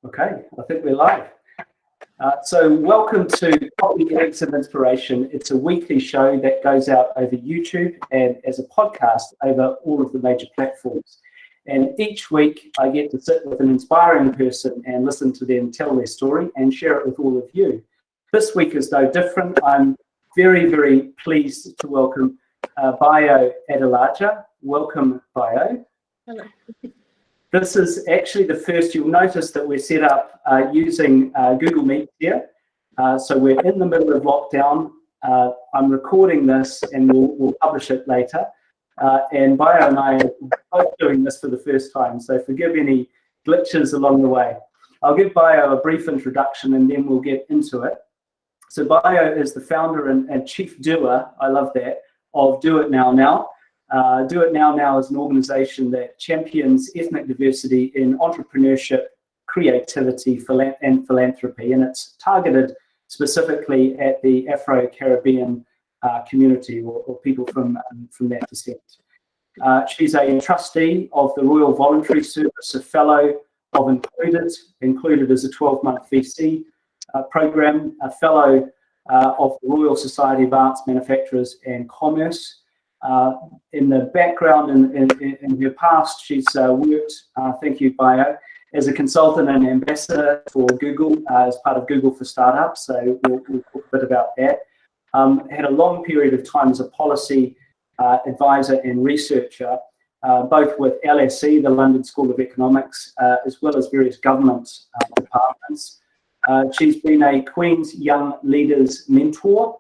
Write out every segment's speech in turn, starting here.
Okay, I think we're live. So welcome to Coffee Eggs of Inspiration. It's a weekly show that goes out over YouTube and as a podcast over all of the major platforms. And each week I get to sit with an inspiring person and listen to them tell their story and share it with all of you. This week is no different. I'm very, very pleased to welcome Bayo Adelaja. Welcome, Bayo. Hello. This is actually the first. You'll notice that we're set up using Google Meet here. So we're in the middle of lockdown. I'm recording this and we'll publish it later. And Bayo and I are both doing this for the first time, so forgive any glitches along the way. I'll give Bayo a brief introduction and then we'll get into it. So Bayo is the founder and chief doer, I love that, of Do It Now Now. Do It Now Now is an organization that champions ethnic diversity in entrepreneurship, creativity, and philanthropy, and it's targeted specifically at the Afro-Caribbean community or people from that descent. She's a trustee of the Royal Voluntary Service, a fellow of Included is a 12-month VC program, a fellow of the Royal Society of Arts, Manufacturers and Commerce. In the background, in her past, she's worked, thank you, Bayo, as a consultant and ambassador for Google as part of Google for Startups. So we'll talk a bit about that. Had a long period of time as a policy advisor and researcher, both with LSE, the London School of Economics, as well as various government departments. She's been a Queen's Young Leaders mentor,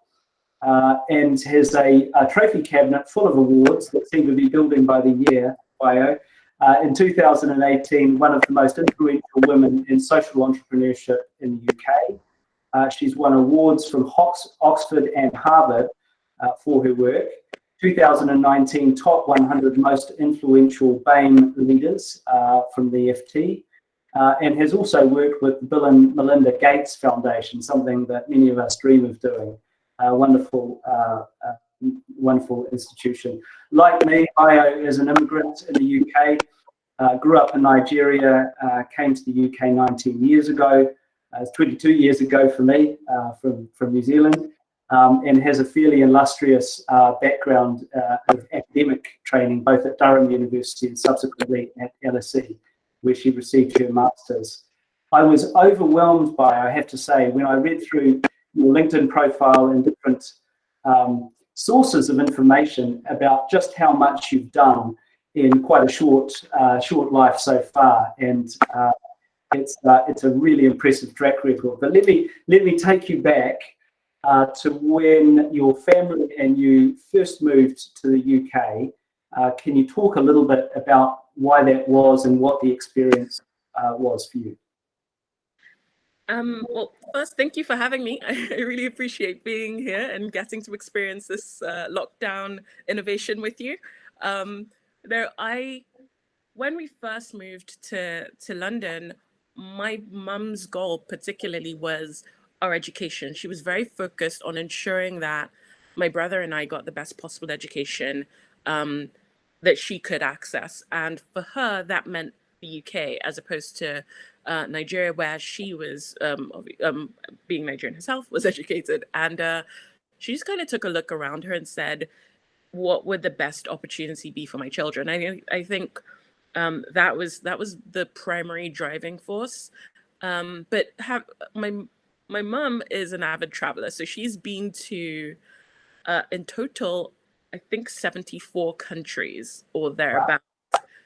and has a trophy cabinet full of awards that seem to be building by the year, Bayo. In 2018, one of the most influential women in social entrepreneurship in the UK. She's won awards from Oxford and Harvard for her work. 2019 top 100 most influential BAME leaders from the FT, and has also worked with the Bill and Melinda Gates Foundation, something that many of us dream of doing. Wonderful institution. Like me, Bayo is an immigrant in the UK, grew up in Nigeria, came to the UK 19 years ago, 22 years ago for me, from New Zealand, and has a fairly illustrious background of academic training, both at Durham University and subsequently at LSE, where she received her master's. I was overwhelmed by, I have to say, when I read through your LinkedIn profile and different sources of information about just how much you've done in quite a short life so far, and it's a really impressive track record. But let me take you back to when your family and you first moved to the UK. Can you talk a little bit about why that was and what the experience was for you? Well, first, thank you for having me. I really appreciate being here and getting to experience this lockdown innovation with you. When we first moved to London, my mum's goal particularly was our education. She was very focused on ensuring that my brother and I got the best possible education that she could access. And for her, that meant the UK as opposed to Nigeria, where she was, being Nigerian herself, was educated. And she just kind of took a look around her and said, what would the best opportunity be for my children? I think that was the primary driving force. But my mum is an avid traveler, so she's been to, in total, I think 74 countries or thereabouts.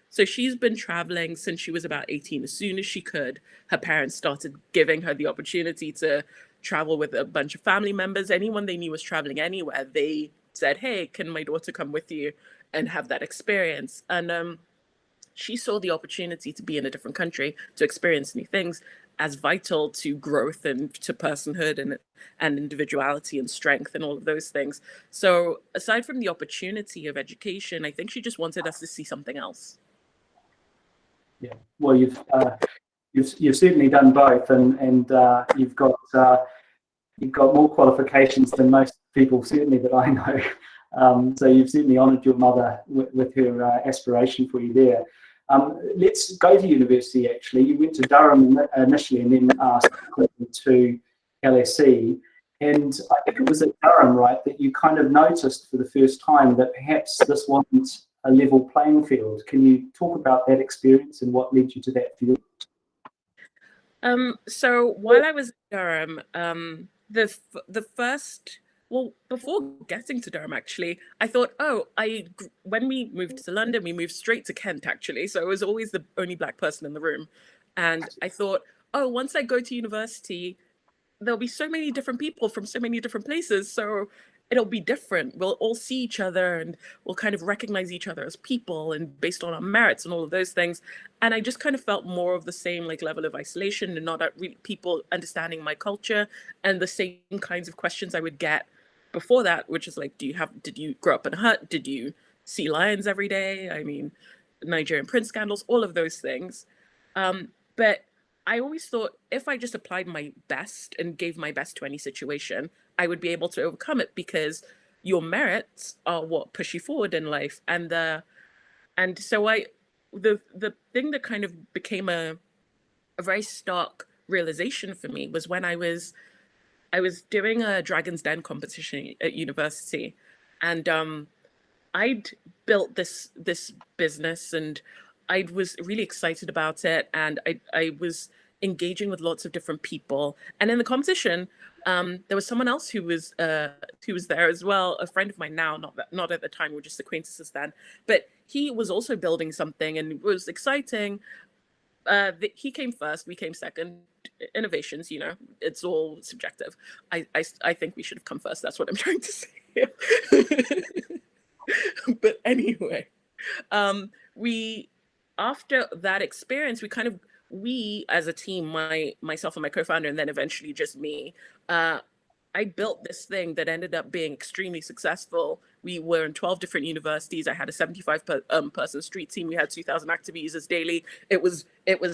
So she's been traveling since she was about 18. As soon as she could, her parents started giving her the opportunity to travel with a bunch of family members. Anyone they knew was traveling anywhere, they said, hey, can my daughter come with you and have that experience? And she saw the opportunity to be in a different country, to experience new things, as vital to growth and to personhood and individuality and strength and all of those things. So aside from the opportunity of education, I think she just wanted us to see something else. Yeah, well, you've certainly done both, and you've got more qualifications than most people, certainly that I know. So you've certainly honoured your mother with her aspiration for you there. Let's go to university, actually. You went to Durham initially and then to LSE. And I think it was at Durham, right, that you kind of noticed for the first time that perhaps this wasn't a level playing field. Can you talk about that experience and what led you to that view? So while I was in Durham, before getting to Durham, actually, I thought, when we moved to London, we moved straight to Kent, actually. So I was always the only Black person in the room. And I thought, once I go to university, there'll be so many different people from so many different places. So it'll be different. We'll all see each other and we'll kind of recognize each other as people and based on our merits and all of those things. And I just kind of felt more of the same level of isolation and not really people understanding my culture and the same kinds of questions I would get before that, which is did you grow up in a hut? Did you see lions every day? I mean, Nigerian prince scandals, all of those things. But I always thought if I just applied my best and gave my best to any situation, I would be able to overcome it because your merits are what push you forward in life. And so the thing that kind of became a very stark realization for me was when I was doing a Dragon's Den competition at university, and I'd built this business and I was really excited about it, and I was engaging with lots of different people. And in the competition, there was someone else who was there as well, a friend of mine now, not at the time, we were just acquaintances then, but he was also building something and it was exciting. He came first, we came second. Innovations, it's all subjective. I think we should have come first. That's what I'm trying to say. But anyway, after that experience, we as a team, myself and my co-founder, and then eventually just me, I built this thing that ended up being extremely successful. We were in 12 different universities. I had a 75 person street team. We had 2,000 active users daily. It was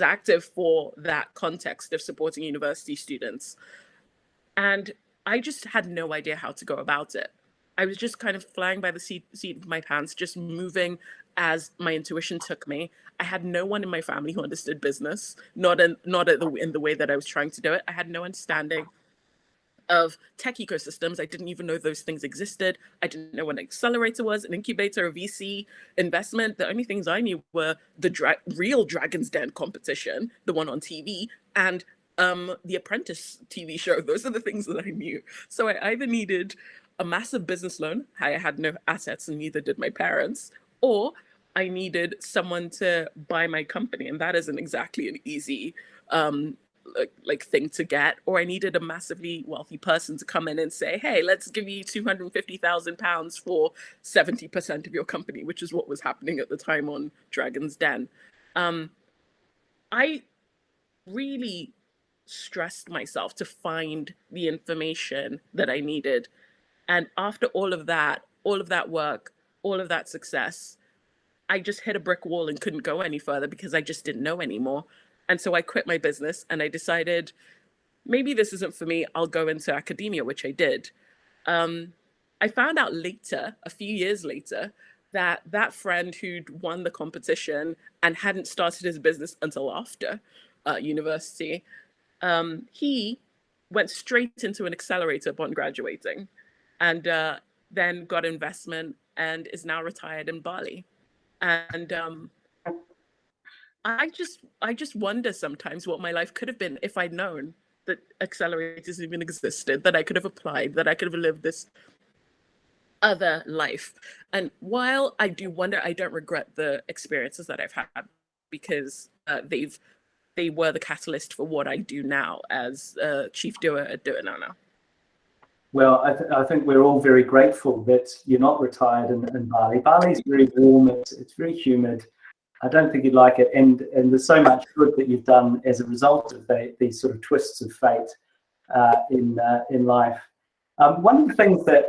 active for that context of supporting university students. And I just had no idea how to go about it. I was just kind of flying by the seat of my pants, just moving as my intuition took me. I had no one in my family who understood business, not in the way that I was trying to do it. I had no understanding of tech ecosystems. I didn't even know those things existed. I didn't know what an accelerator was, an incubator, a VC investment. The only things I knew were the real Dragon's Den competition, the one on TV, and the Apprentice TV show. Those are the things that I knew. So I either needed a massive business loan. I had no assets and neither did my parents, or I needed someone to buy my company. And that isn't exactly an easy thing to get. Or I needed a massively wealthy person to come in and say, hey, let's give you £250,000 for 70% of your company, which is what was happening at the time on Dragon's Den. I really stressed myself to find the information that I needed. And after all of that work, all of that success, I just hit a brick wall and couldn't go any further because I just didn't know anymore. And so I quit my business and I decided, maybe this isn't for me. I'll go into academia, which I did. I found out later, a few years later, that friend who'd won the competition and hadn't started his business until after university, he went straight into an accelerator upon graduating, and then got investment and is now retired in Bali. And I just wonder sometimes what my life could have been if I'd known that accelerators even existed, that I could have applied, that I could have lived this other life. And while I do wonder, I don't regret the experiences that I've had, because they were the catalyst for what I do now as chief doer at Doer now. Well, I think we're all very grateful that you're not retired in Bali. Bali's very warm, it's very humid. I don't think you'd like it, and there's so much good that you've done as a result of these sort of twists of fate in life. One of the things that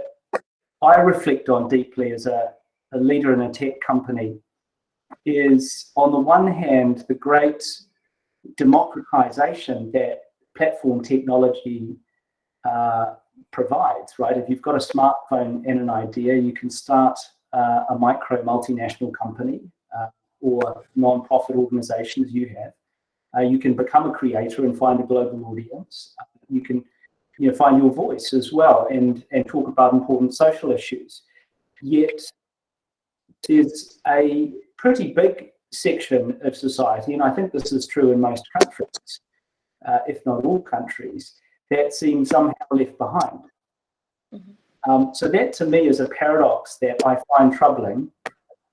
I reflect on deeply as a leader in a tech company is, on the one hand, the great democratization that platform technology provides, right? If you've got a smartphone and an idea, you can start a micro multinational company or non-profit organizations you have. You can become a creator and find a global audience. You can find your voice as well and talk about important social issues. Yet there's a pretty big section of society, and I think this is true in most countries, if not all countries, that seem somehow left behind. So that to me is a paradox that I find troubling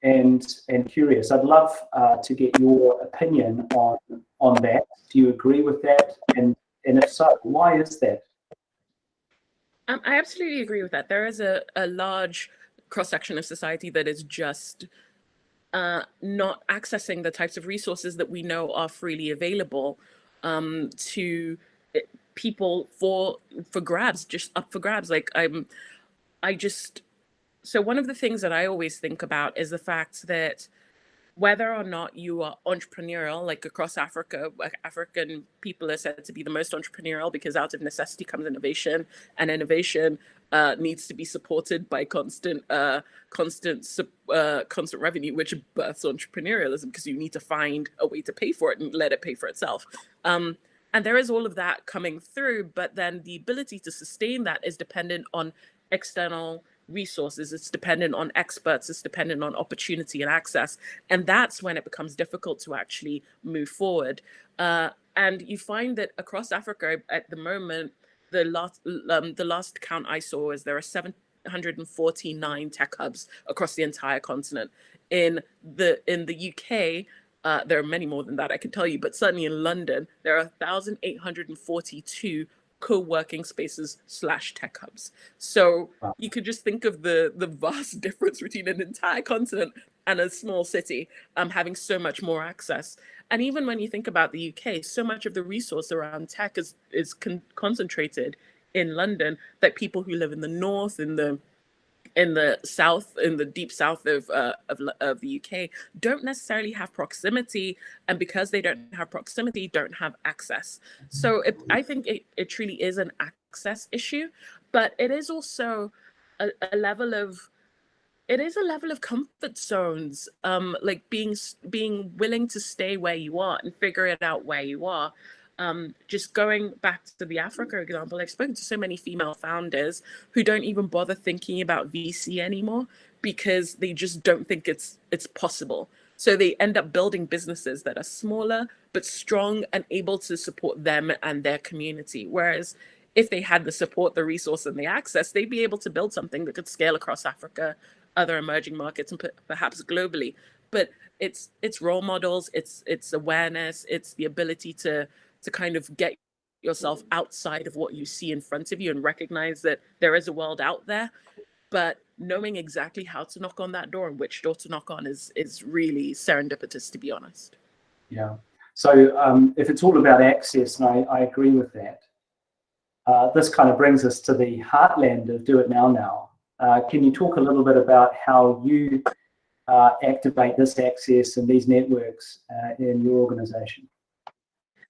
and curious. I'd love to get your opinion on that. Do you agree with that? And if so, why is that? I absolutely agree with that. There is a large cross-section of society that is just not accessing the types of resources that we know are freely available to people for grabs, just up for grabs. So one of the things that I always think about is the fact that whether or not you are entrepreneurial, like across Africa, African people are said to be the most entrepreneurial because out of necessity comes innovation, and innovation needs to be supported by constant revenue, which births entrepreneurialism because you need to find a way to pay for it and let it pay for itself. And there is all of that coming through, but then the ability to sustain that is dependent on external resources. It's dependent on experts. It's dependent on opportunity and access. And that's when it becomes difficult to actually move forward. And you find that across Africa at the moment, the last count I saw is there are 749 tech hubs across the entire continent. In the UK, there are many more than that, I can tell you, but certainly in London, there are 1,842 co-working spaces / tech hubs. So you could just think of the vast difference between an entire continent and a small city having so much more access. And even when you think about the UK, so much of the resource around tech is concentrated in London, that people who live in the north, in the south, in the deep south of the UK, don't necessarily have proximity, and because they don't have proximity, don't have access. So I think it truly is an access issue, but it is also a level of comfort zones, like being willing to stay where you are and figure it out where you are. Just going back to the Africa example, I've spoken to so many female founders who don't even bother thinking about VC anymore because they just don't think it's possible. So they end up building businesses that are smaller but strong and able to support them and their community. Whereas if they had the support, the resource, and the access, they'd be able to build something that could scale across Africa, other emerging markets, and perhaps globally. But it's role models, it's awareness, it's the ability to kind of get yourself outside of what you see in front of you and recognize that there is a world out there, but knowing exactly how to knock on that door and which door to knock on is really serendipitous, to be honest. Yeah. So if it's all about access, and I agree with that, this kind of brings us to the heartland of Do It Now. Can you talk a little bit about how you activate this access and these networks in your organization?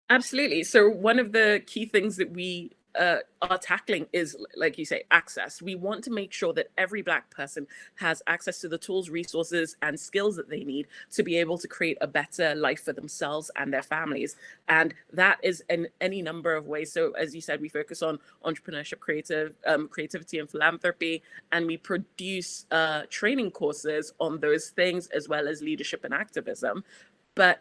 Absolutely. So one of the key things that we are tackling is, like you say, access. We want to make sure that every Black person has access to the tools, resources, and skills that they need to be able to create a better life for themselves and their families. And that is in any number of ways. So as you said, we focus on entrepreneurship, creativity, and philanthropy, and we produce training courses on those things, as well as leadership and activism. But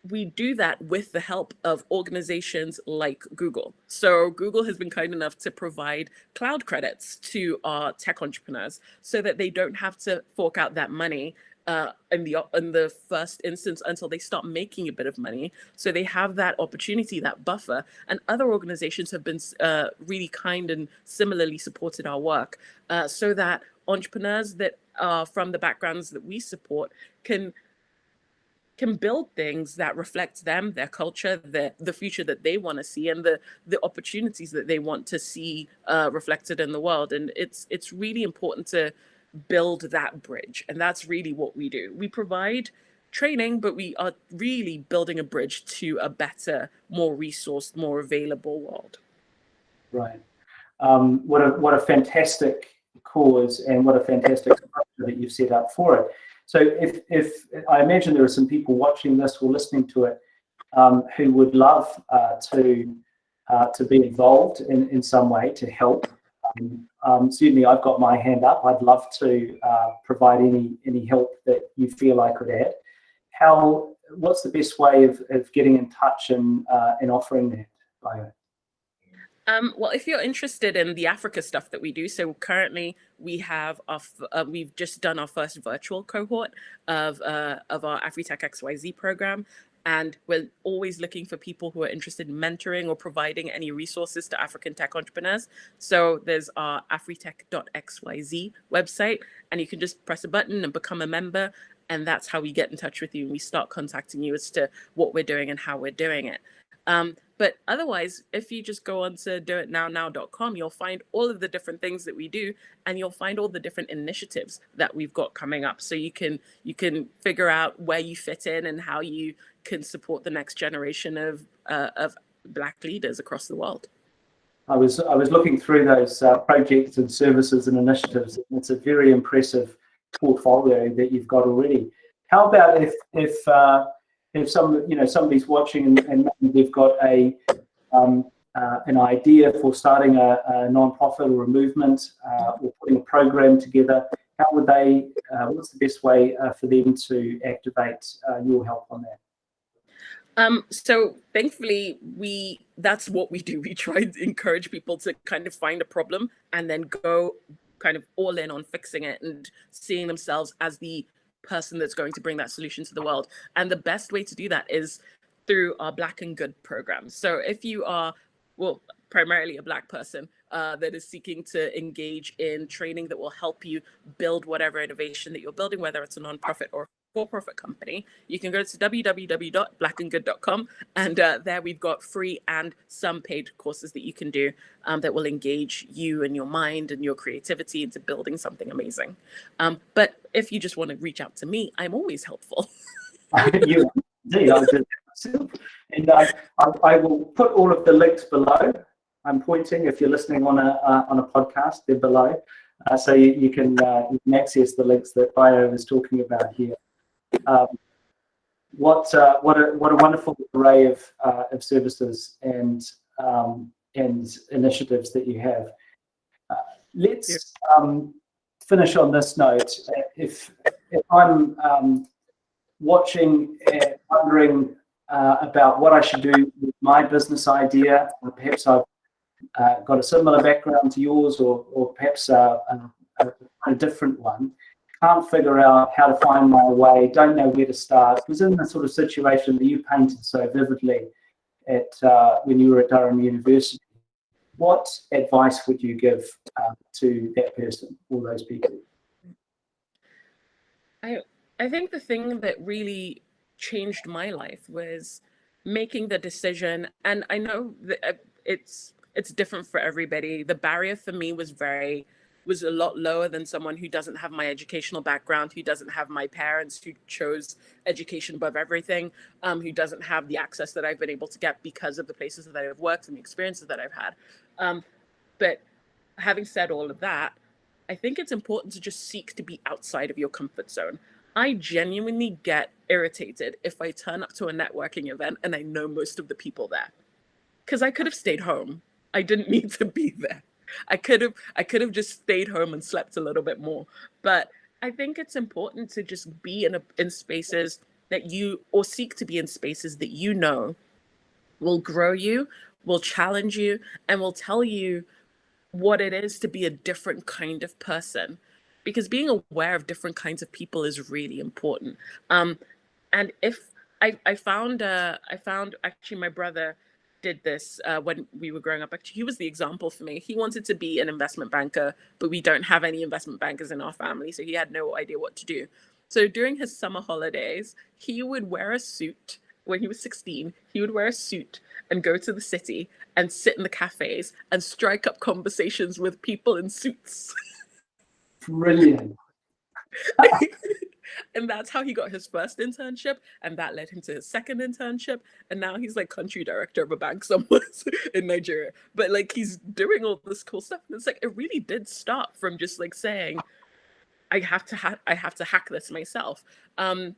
we do that with the help of organizations like Google. So Google has been kind enough to provide cloud credits to our tech entrepreneurs so that they don't have to fork out that money in the first instance until they start making a bit of money. So they have that opportunity, that buffer. And other organizations have been really kind and similarly supported our work so that entrepreneurs that are from the backgrounds that we support can build things that reflect them, their culture, the future that they want to see, and the opportunities that they want to see reflected in the world. And it's really important to build that bridge. And that's really what we do. We provide training, but we are really building a bridge to a better, more resourced, more available world. Right. What a fantastic cause, and what a fantastic structure that you've set up for it. So if I imagine there are some people watching this or listening to it who would love to be involved in some way to help. Certainly, I've got my hand up. I'd love to provide any help that you feel I could add. What's the best way of getting in touch and offering that, Bayo? Well, if you're interested in the Africa stuff that we do, so currently we have we've just done our first virtual cohort of our Afritech XYZ program, and we're always looking for people who are interested in mentoring or providing any resources to African tech entrepreneurs. So there's our Afritech.xyz website, and you can just press a button and become a member, and that's how we get in touch with you and we start contacting you as to what we're doing and how we're doing it. But otherwise, if you just go on to doitnownow.com, you'll find all of the different things that we do, and you'll find all the different initiatives that we've got coming up. So you can figure out where you fit in and how you can support the next generation of Black leaders across the world. I was looking through those projects and services and initiatives. It's a very impressive portfolio that you've got already. How about if somebody's watching and they've got an idea for starting a non-profit or a movement or putting a program together, how would they? What's the best way for them to activate your help on that? So thankfully, that's what we do. We try to encourage people to kind of find a problem and then go kind of all in on fixing it and seeing themselves as the person that's going to bring that solution to the world. And the best way to do that is through our Black and Good program. So if you are, well, primarily a Black person that is seeking to engage in training that will help you build whatever innovation that you're building, whether it's a nonprofit or for-profit company, you can go to www.blackandgood.com, and there we've got free and some paid courses that you can do that will engage you and your mind and your creativity into building something amazing. But if you just want to reach out to me, I'm always helpful. You indeed, I did myself. And I will put all of the links below. I'm pointing, if you're listening on a podcast, they're below. So you can access the links that Bayo is talking about here. What a wonderful array of services and initiatives that you have. Let's finish on this note. If I'm watching and wondering about what I should do with my business idea, or perhaps I've got a similar background to yours, or perhaps a different one, can't figure out how to find my way, don't know where to start, was in the sort of situation that you painted so vividly when you were at Durham University. What advice would you give to that person or those people? I think the thing that really changed my life was making the decision, and I know that it's different for everybody. The barrier for me was a lot lower than someone who doesn't have my educational background, who doesn't have my parents who chose education above everything, who doesn't have the access that I've been able to get because of the places that I've worked and the experiences that I've had. But having said all of that, I think it's important to just seek to be outside of your comfort zone. I genuinely get irritated if I turn up to a networking event and I know most of the people there, because I could have stayed home. I didn't need to be there. I could have just stayed home and slept a little bit more. But I think it's important to just be in spaces that or seek to be in spaces that you know will grow you, will challenge you, and will tell you what it is to be a different kind of person. Because being aware of different kinds of people is really important. And if I found actually my brother did this when we were growing up. Actually, he was the example for me. He wanted to be an investment banker, but we don't have any investment bankers in our family, so he had no idea what to do. So during his summer holidays, he would wear a suit. When he was 16, he would wear a suit and go to the city and sit in the cafes and strike up conversations with people in suits. Brilliant. And that's how he got his first internship, and that led him to his second internship, and now he's like country director of a bank somewhere in Nigeria. But like, he's doing all this cool stuff, and it's like, it really did start from just like saying, I have to hack this myself. And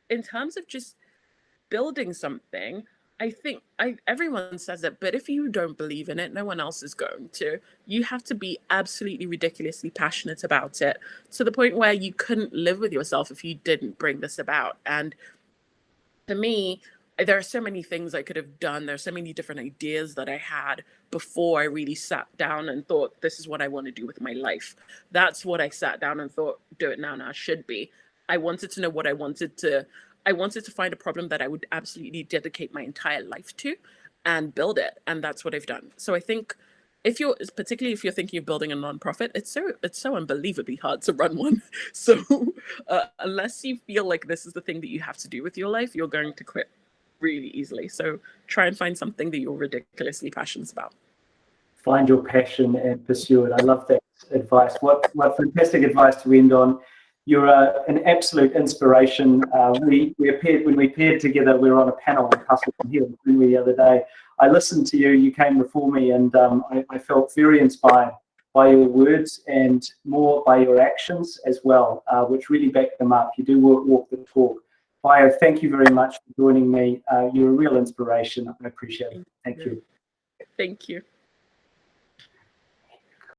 in terms of just building something, I think everyone says it, but if you don't believe in it, no one else is going to. You have to be absolutely ridiculously passionate about it, to the point where you couldn't live with yourself if you didn't bring this about. And for me, there are so many things I could have done. There are so many different ideas that I had before I really sat down and thought, this is what I want to do with my life. That's what I sat down and thought, do it now, now should be. I wanted to know what I wanted to find a problem that I would absolutely dedicate my entire life to and build it. And that's what I've done. So I think particularly if you're thinking of building a nonprofit, it's so unbelievably hard to run one. So unless you feel like this is the thing that you have to do with your life, you're going to quit really easily. So try and find something that you're ridiculously passionate about. Find your passion and pursue it. I love that advice. What fantastic advice to end on. You're an absolute inspiration. When we paired together, we were on a panel on Hustle from Here the other day. I listened to you, you came before me, and I felt very inspired by your words and more by your actions as well, which really back them up. You do walk the talk. Bayo, thank you very much for joining me. You're a real inspiration. I appreciate it. Thank you. Thank you.